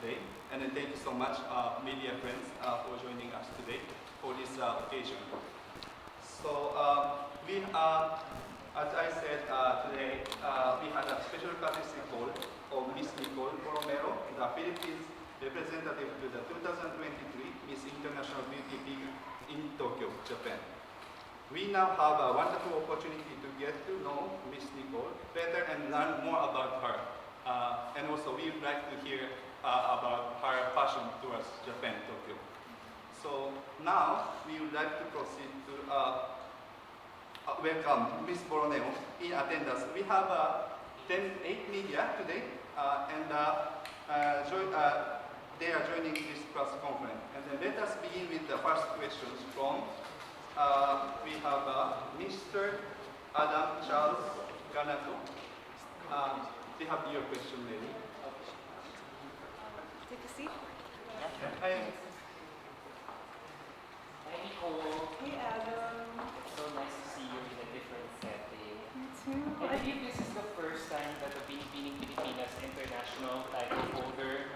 today. And then thank you so much, media friends, for joining us today for this occasion. So as I said today, we had a special courtesy call of Miss Nicole Borromeo, the Philippines representative to the 2023 Miss International Beauty League in Tokyo, Japan. We now have a wonderful opportunity to get to know Miss Nicole better and learn more about her. And also we would like to hear about her passion towards Japan, Tokyo. So now we would like to proceed to welcome Miss Borromeo in attendance. We have 8 media today and they are joining this press conference. And then let us begin with the first questions from we have Mr. Adam Charles Ganato. Do you have your question ready? Take a seat. Hi. Hi Nicole. Hey Adam. So nice to see you in a different setting. Me too. I believe this is the first time that the Binibining Pilipinas International title holder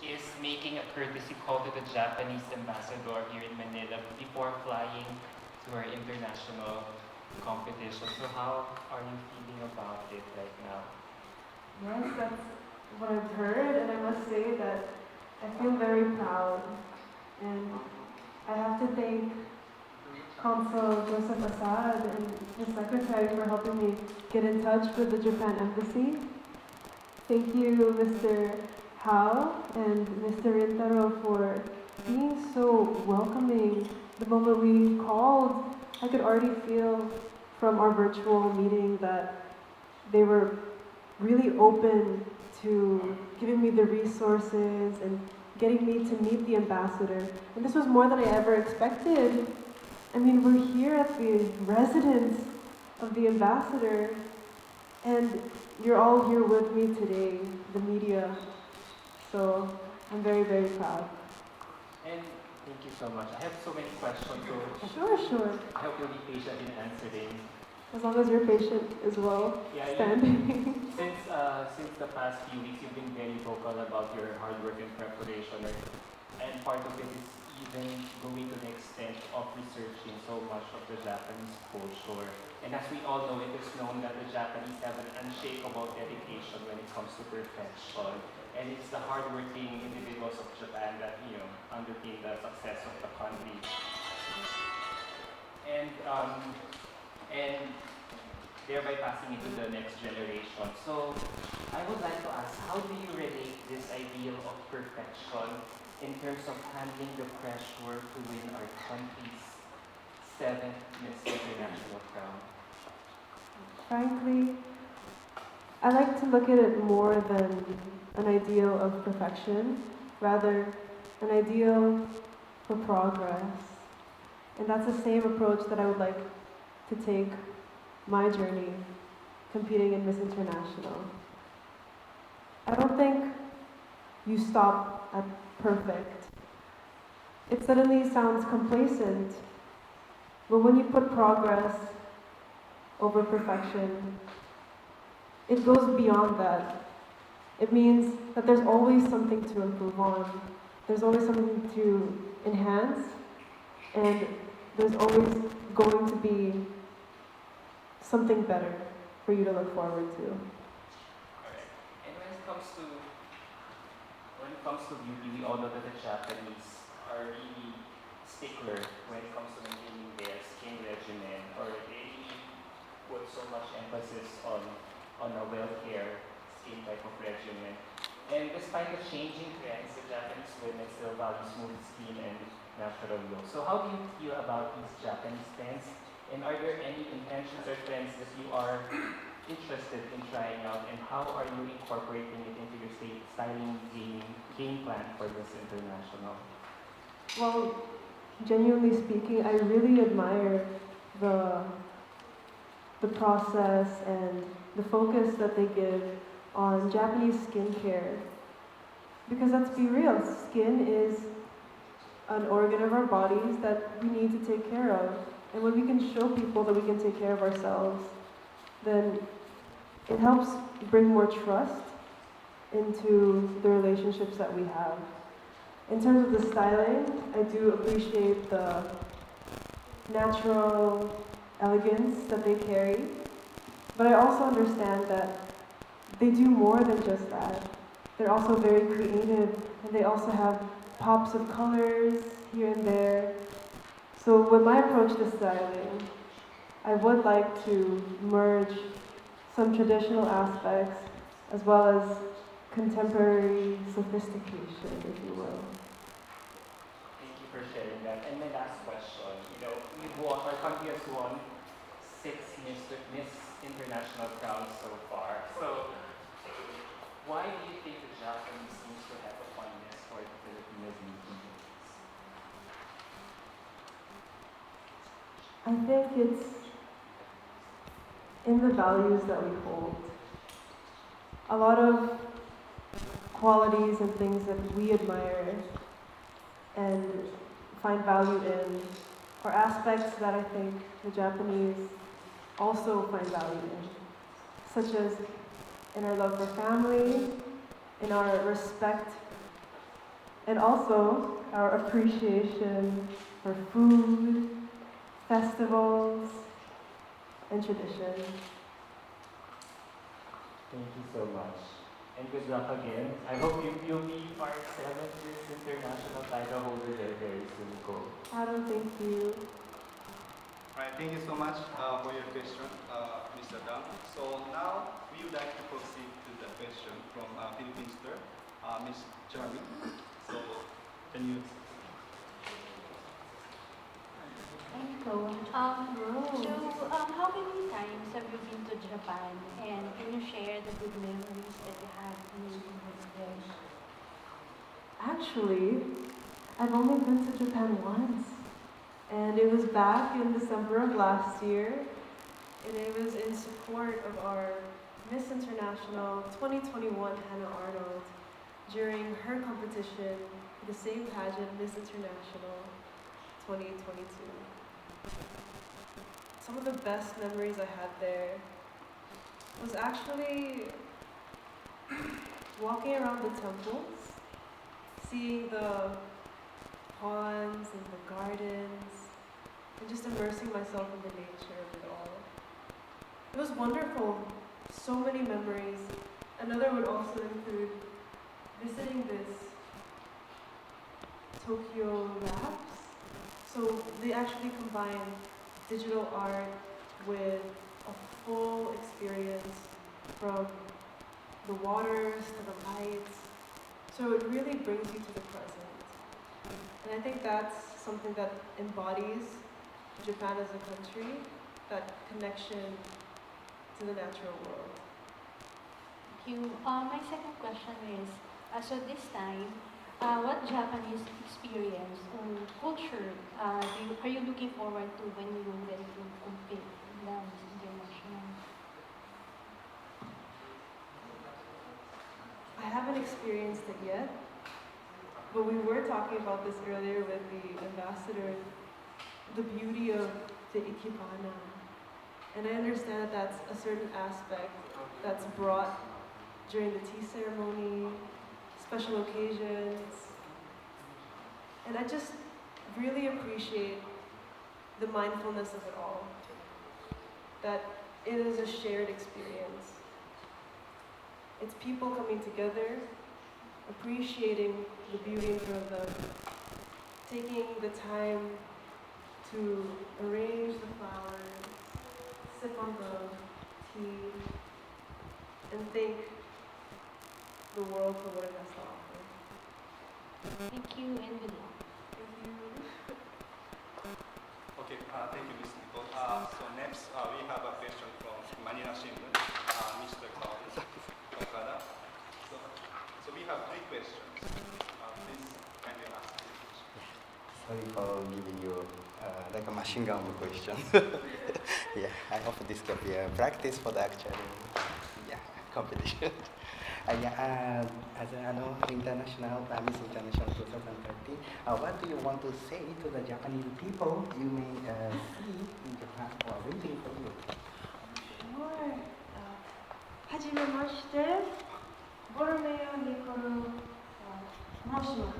is making a courtesy call to the Japanese ambassador here in Manila before flying to her international competition. So how are you feeling about it right now? Yes, that's what I've heard, and I must say that I feel very proud. And I have to thank Consul Joseph Assad and his secretary for helping me get in touch with the Japan Embassy. Thank you, Mr. Hao and Mr. Rintaro for being so welcoming. The moment we called, I could already feel from our virtual meeting that they were really open to giving me the resources and getting me to meet the ambassador. And this was more than I ever expected. I mean, we're here at the residence of the ambassador, and you're all here with me today, the media. So I'm very, very proud. And thank you so much. I have so many questions, so Sure. I hope you'll be patient in answering. As long as you're patient as well, Yeah, standing. Since the past few weeks, you've been very vocal about your hard work and preparation, and part of it is even going to the extent of researching so much of the Japanese culture. And as we all know, it is known that the Japanese have an unshakable dedication when it comes to perfection. And it's the hardworking individuals of Japan that underpin the success of the country. And thereby passing it to the next generation. So I would like to ask, how do you relate this ideal of perfection in terms of handling the pressure to win our country's 7th Miss International crown? Frankly, I like to look at it more than an ideal of perfection, rather an ideal for progress. And that's the same approach that I would like to take my journey competing in Miss International. I don't think you stop at perfect. It suddenly sounds complacent, but when you put progress over perfection, it goes beyond that. It means that there's always something to improve on. There's always something to enhance, and there's always going to be something better for you to look forward to. Alright. And when it comes to beauty, we all know that the Japanese are really stickler when it comes to maintaining their skin regimen, or they really put so much emphasis on a well-care skin type of regimen. And despite the changing trends, the Japanese women still value smooth skin and natural look. So how do you feel about these Japanese trends? And are there any intentions or trends that you are interested in trying out? And how are you incorporating it into your styling game plan for this international? Well, genuinely speaking, I really admire the process and the focus that they give on Japanese skincare. Because let's be real, skin is an organ of our bodies that we need to take care of. And when we can show people that we can take care of ourselves, then it helps bring more trust into the relationships that we have. In terms of the styling, I do appreciate the natural elegance that they carry, but I also understand that they do more than just that. They're also very creative, and they also have pops of colors here and there. So when I approach the styling, I would like to merge some traditional aspects as well as contemporary sophistication, if you will. Thank you for sharing that. And my last question, our country has won 6 Miss International crowns so far. So, why do you think the Japanese seems to have a fondness for the Filipino beauty? I think it's in the values that we hold. A lot of qualities and things that we admire and find value in are aspects that I think the Japanese also find value in, such as in our love for family, in our respect, and also our appreciation for food, festivals, and tradition. Thank you so much. And good luck again. I hope you'll be our 7th Miss International title holder there very soon, Nicole. Adam, thank you. Right, thank you so much for your question, Mr. Dang. So now we would like to proceed to the question from Philippine Star, Ms. Jeremy. So can you? Hello. How many times have you been to Japan? And can you share the good memories that you had when you were there? Actually, I've only been to Japan once. And it was back in December of last year. And it was in support of our Miss International 2021 Hannah Arnold during her competition for the same pageant, Miss International 2022. Some of the best memories I had there was actually walking around the temples, seeing the ponds and the gardens, and just immersing myself in the nature of it all. It was wonderful, so many memories. Another would also include visiting this Tokyo Labs. So they actually combine digital art with a full experience from the waters to the lights. So it really brings you to the present. And I think that's something that embodies Japan as a country, that connection to the natural world. Thank you. My second question is, so this time, what Japanese experience or culture are you looking forward to when you get to compete in the Miss International? I haven't experienced it yet, but we were talking about this earlier with the ambassador, the beauty of the ikebana. And I understand that that's a certain aspect that's brought during the tea ceremony, special occasions. And I just really appreciate the mindfulness of it all, that it is a shared experience. It's people coming together, appreciating the beauty in front of them, taking the time to arrange the flowers, sip on the tea, and thank the world for what it has to offer. Thank you and good luck. Thank you. Okay, thank you, Ms. Nicole. So next, we have a question from Manila Shimbun, Mr. Okada. So we have 3 questions. Please kindly ask this question. Sorry for giving you like a machine gun question. Yeah, I hope this can be a practice for the actual competition. As an international Miss International 2013, what do you want to say to the Japanese people you may see in Japan or waiting for you? Sure. はじめまして。Borromeo, Nicole Borromeo.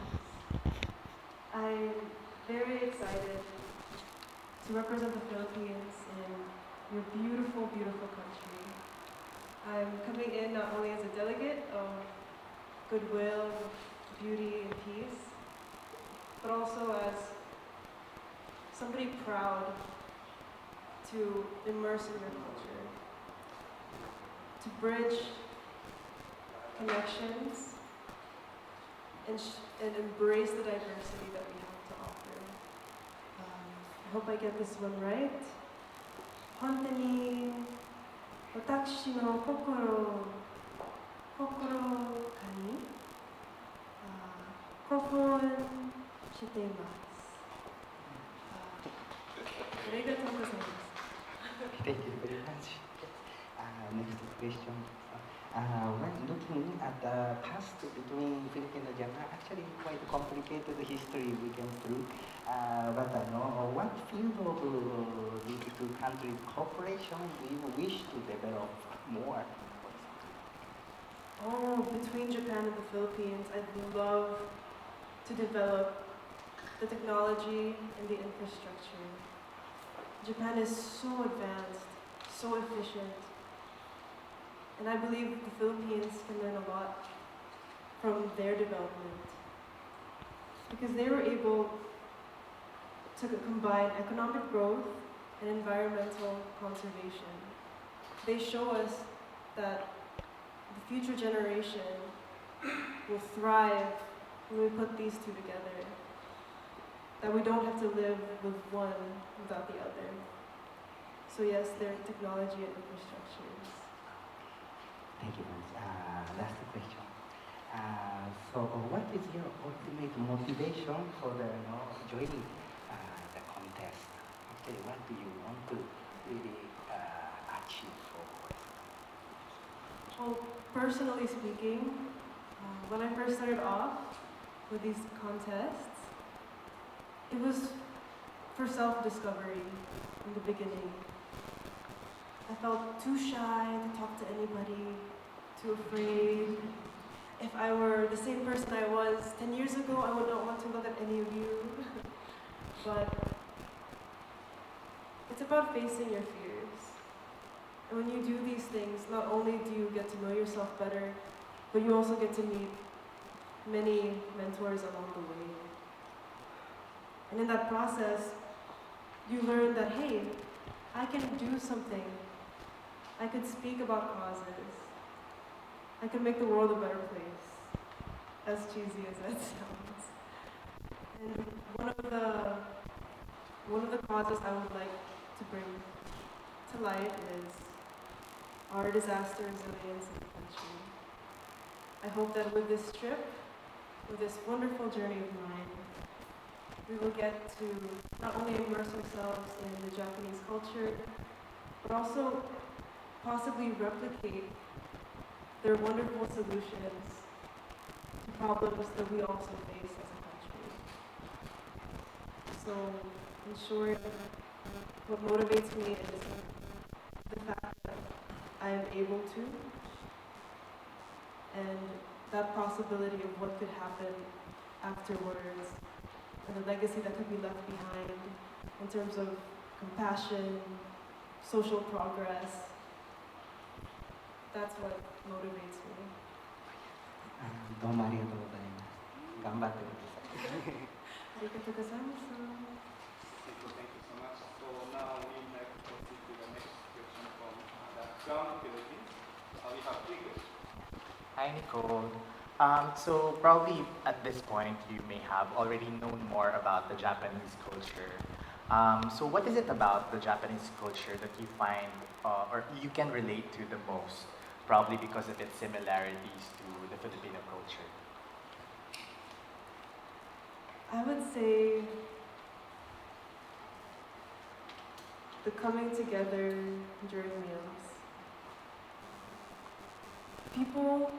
I'm very excited to represent the Philippines in your beautiful, beautiful country. I'm coming in not only as a delegate of goodwill, beauty, and peace, but also as somebody proud to immerse in your culture, to bridge connections and embrace the diversity that we have to offer. I hope I get this one right. 本当に私の心に興奮しています。ありがとうございます。Thank you very much. Next question. When looking at the past between Philippines and Japan, actually quite complicated history we came through. But what field of these two countries' cooperation do you wish to develop more? Oh, between Japan and the Philippines, I'd love to develop the technology and the infrastructure. Japan is so advanced, so efficient, and I believe the Philippines can learn a lot from their development because they were able to combine economic growth and environmental conservation. They show us that the future generation will thrive when we put these two together, that we don't have to live with one without the other. So yes, their technology and infrastructures. Thank you very much. Last question. So what is your ultimate motivation for joining the contest? Okay, what do you want to really achieve for? Well, personally speaking, when I first started off with these contests, it was for self-discovery in the beginning. I felt too shy to talk to anybody, too afraid. If I were the same person I was 10 years ago, I would not want to look at any of you. But it's about facing your fears. And when you do these things, not only do you get to know yourself better, but you also get to meet many mentors along the way. And in that process, you learn that, hey, I can do something. I could speak about causes. I could make the world a better place, as cheesy as that sounds. And one of the causes I would like to bring to light is our disaster resilience in the country. I hope that with this trip, with this wonderful journey of mine, we will get to not only immerse ourselves in the Japanese culture, but also possibly replicate their wonderful solutions to problems that we also face as a country. So, in short, what motivates me is the fact that I am able to, and that possibility of what could happen afterwards, and the legacy that could be left behind in terms of compassion, social progress. That's what motivates me. どうもありがとうございます。頑張ってください。ありがとうございます。Thank you so much. So now we have to proceed to the next question from the ground Philippines. We have three questions. Hi, Nicole. So probably at this point you may have already known more about the Japanese culture. So what is it about the Japanese culture that you find or you can relate to the most? Probably because of its similarities to the Filipino culture. I would say the coming together during meals. People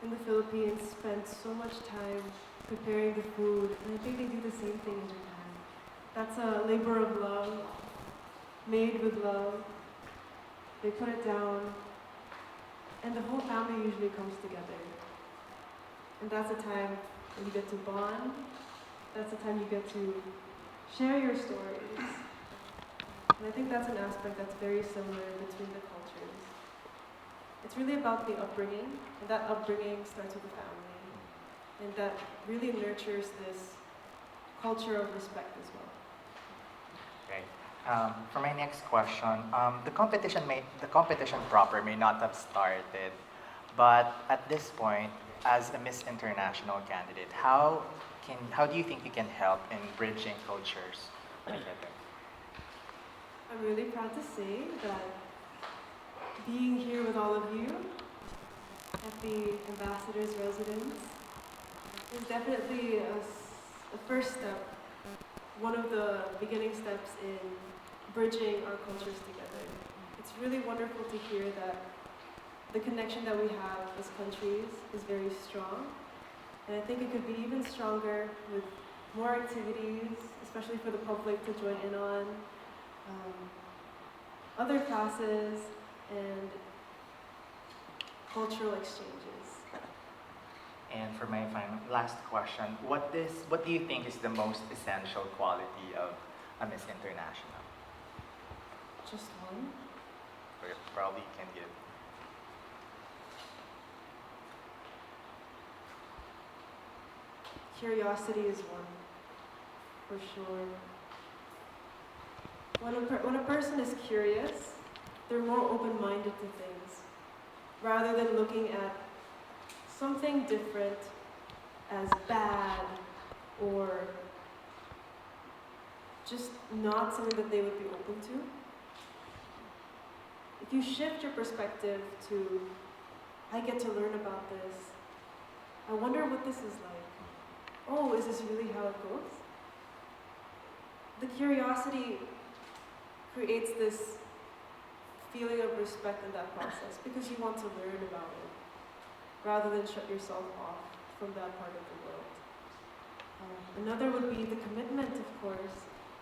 in the Philippines spend so much time preparing the food, and I think they do the same thing in Japan. That's a labor of love, made with love. They put it down, And the whole family usually comes together. And that's a time when you get to bond. That's the time you get to share your stories. And I think that's an aspect that's very similar between the cultures. It's really about the upbringing, and that upbringing starts with the family. And that really nurtures this culture of respect as well. Okay. For my next question, the competition proper may not have started, but at this point, as a Miss International candidate, how do you think you can help in bridging cultures together? I'm really proud to say that being here with all of you at the ambassador's residence is definitely a first step, one of the beginning steps in bridging our cultures together. It's really wonderful to hear that the connection that we have as countries is very strong. And I think it could be even stronger with more activities, especially for the public to join in on, other classes, and cultural exchanges. And for my last question, what do you think is the most essential quality of a Miss International? Just one? Or probably you can give. Curiosity is one, for sure. When a person is curious, they're more open-minded to things, rather than looking at something different as bad or just not something that they would be open to. If you shift your perspective to, I get to learn about this, I wonder what this is like. Oh, is this really how it goes? The curiosity creates this feeling of respect in that process because you want to learn about it rather than shut yourself off from that part of the world. Another would be the commitment, of course.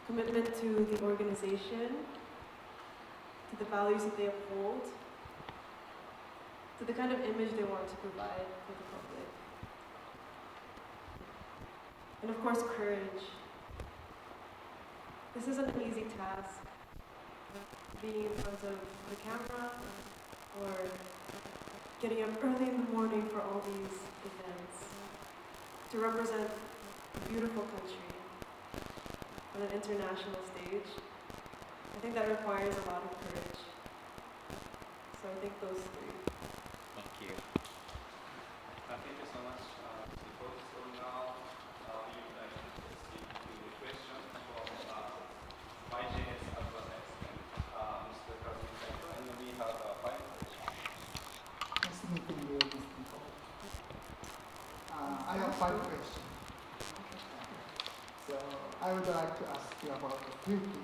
Commitment to the organization, to the values that they uphold, to the kind of image they want to provide for the public. And of course, courage. This isn't an easy task, being in front of the camera or getting up early in the morning for all these events to represent a beautiful country on an international stage. I think that requires a lot of courage. So I think those three. Thank you. Thank you so much, Nicole. So now we would like to proceed to the question from YJS as well as Mr. Kazumi Saito, and we have a final question. Nice meeting you, Ms. Nicole. I have 5 questions. So I would like to ask you about beauty.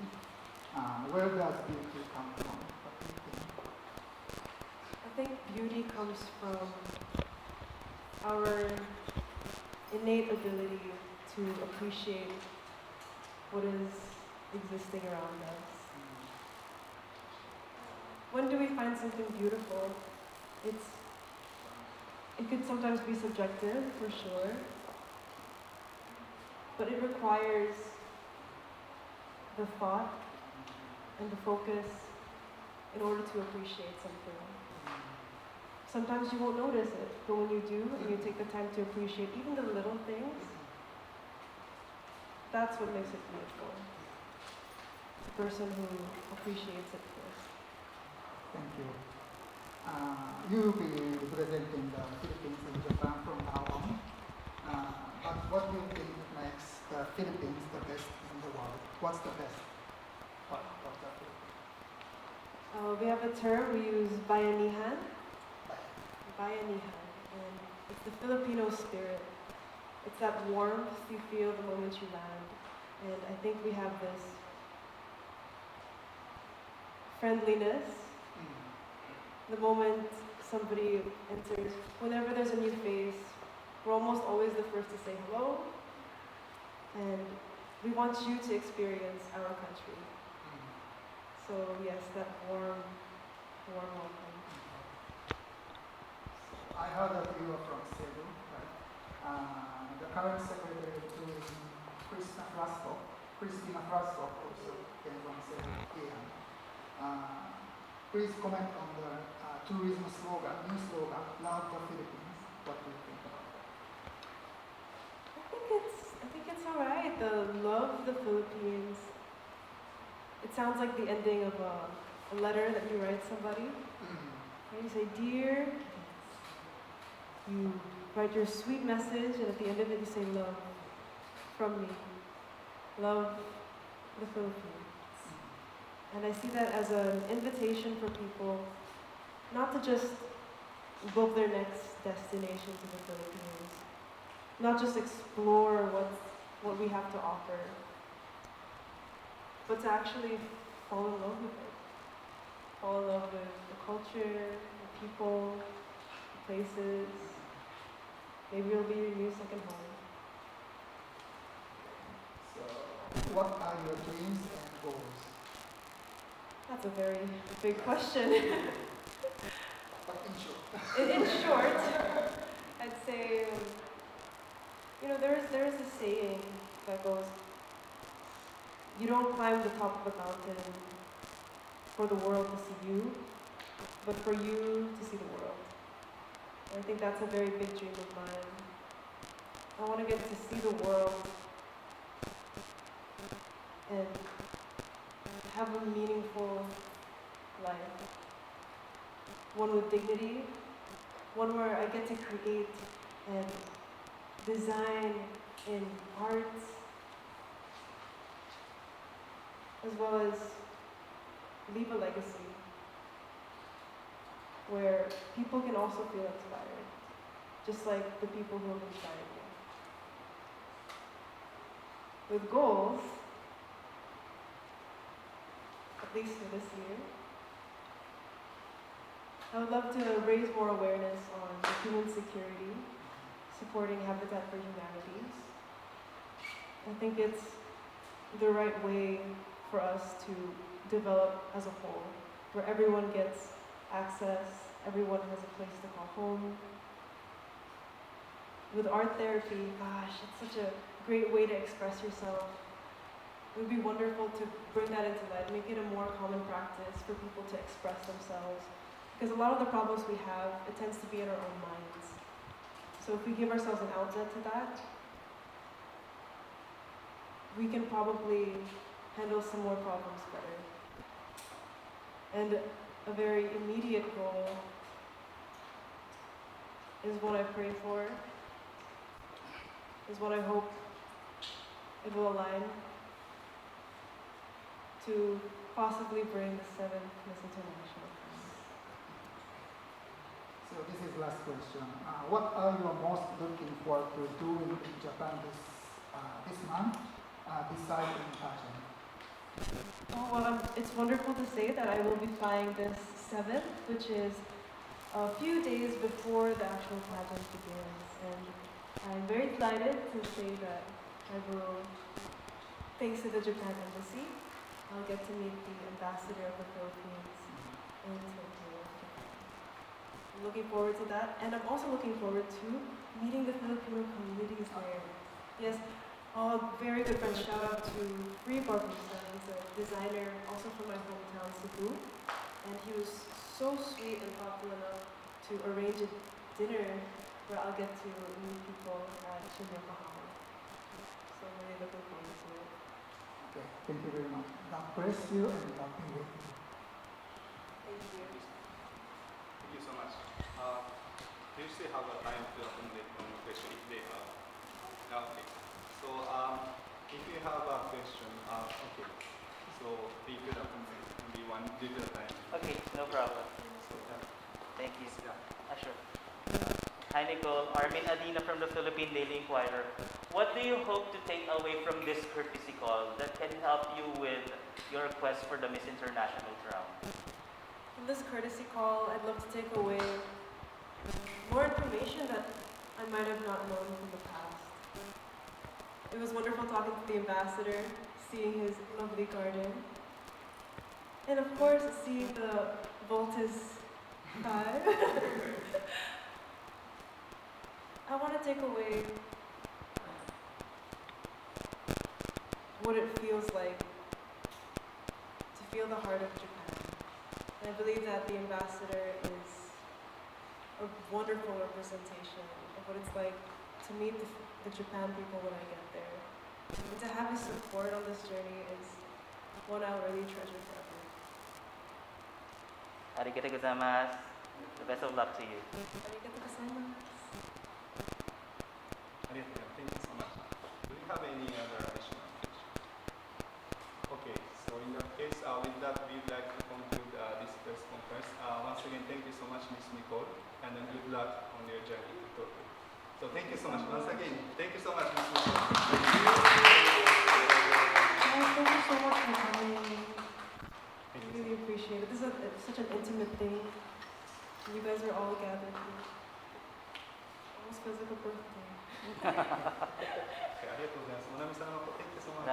Where does beauty come from? What do you think? I think beauty comes from our innate ability to appreciate what is existing around us. When do we find something beautiful? It could sometimes be subjective, for sure, but it requires the thought and the focus in order to appreciate something. Sometimes you won't notice it, but when you do, and you take the time to appreciate even the little things, that's what makes it beautiful. The person who appreciates it first. Thank you. You will be representing the Philippines and Japan from now on. But what do you think makes the Philippines the best in the world? What's the best part of the Philippines? We have a term, we use bayanihan. Bayanihan. And it's the Filipino spirit. It's that warmth you feel the moment you land. And I think we have this friendliness. The moment somebody enters, whenever there's a new face, we're almost always the first to say hello. And we want you to experience our country. So yes, that warm welcome. I heard that you are from Cebu, right? The current Secretary of Tourism, Christina Frasco, also came from Cebu. Yeah. Please comment on the tourism slogan, new slogan, Love the Philippines. What do you think about that? I think it's alright. The love the Philippines. It sounds like the ending of a letter that you write somebody. And you say, dear, you write your sweet message, and at the end of it you say, love from me. Love the Philippines. And I see that as an invitation for people not to just book their next destination to the Philippines, not just explore what we have to offer, but to actually fall in love with it. Fall in love with the culture, the people, the places. Maybe it'll be your new second home. So, what are your dreams and goals? That's a very big question. But in short. In short, I'd say, there's a saying that goes, you don't climb the top of a mountain for the world to see you, but for you to see the world. And I think that's a very big dream of mine. I want to get to see the world and have a meaningful life. One with dignity, one where I get to create and design in arts, as well as leave a legacy where people can also feel inspired, just like the people who have inspired me. With goals, at least for this year, I would love to raise more awareness on human security, supporting Habitat for Humanities. I think it's the right way for us to develop as a whole, where everyone gets access, everyone has a place to call home. With art therapy, gosh, it's such a great way to express yourself. It would be wonderful to bring that into life, make it a more common practice for people to express themselves. Because a lot of the problems we have, it tends to be in our own minds. So if we give ourselves an outlet to that, we can probably handle some more problems better. And a very immediate goal is what I pray for, is what I hope it will align to possibly bring the 7th Miss International. So this is last question. What are you most looking forward to doing in Japan this month, besides in pageant? Oh, well, it's wonderful to say that I will be flying this 7th, which is a few days before the actual pageant begins. And I'm very delighted to say that I will, thanks to the Japan Embassy, I'll get to meet the ambassador of the Philippines in Tokyo, Japan. I'm looking forward to that, and I'm also looking forward to meeting the Filipino communities there. Yes, very good friend. Shout out to Free Barbusa. He's a designer, also from my hometown, Cebu, and he was so sweet and thoughtful enough to arrange a dinner where I'll get to meet people at Yokohama. So I'm really looking forward to it. Okay, thank you very much. God bless you and God be with you. Thank you. Thank you so much. Do you still have a time to accommodate one question if they have? Okay. So if you have a question, okay. So we could accommodate maybe one little time. Okay, no problem. So Thank you. yeah. Sure. Hi, Nicole. Armin Adina from the Philippine Daily Inquirer. What do you hope to take away from this courtesy call that can help you with your quest for the Miss International crown? From this courtesy call, I'd love to take away more information that I might have not known from the past. It was wonderful talking to the ambassador, seeing his lovely garden, and of course seeing the Voltus 5. I want to take away what it feels like to feel the heart of Japan. And I believe that the ambassador is a wonderful representation of what it's like to meet the Japan people when I get there. And to have his support on this journey is one I'll really treasure forever. Arigatou gozaimasu. The best of luck to you. Arigatou gozaimasu. Thank you so much. Do you have any other additional questions? Okay, so in that case, with that, we'd like to conclude this press conference. Once again, thank you so much, Ms. Nicole, and then good luck on your journey to Tokyo. So thank you so much. Once again, thank you so much, Ms. Nicole. Thank you so much for coming. I really appreciate it. This is such an intimate thing. You guys are all gathered here. Almost feels like a birthday. Okay, ありがとうございます。もなみさんのこと、thank you so much.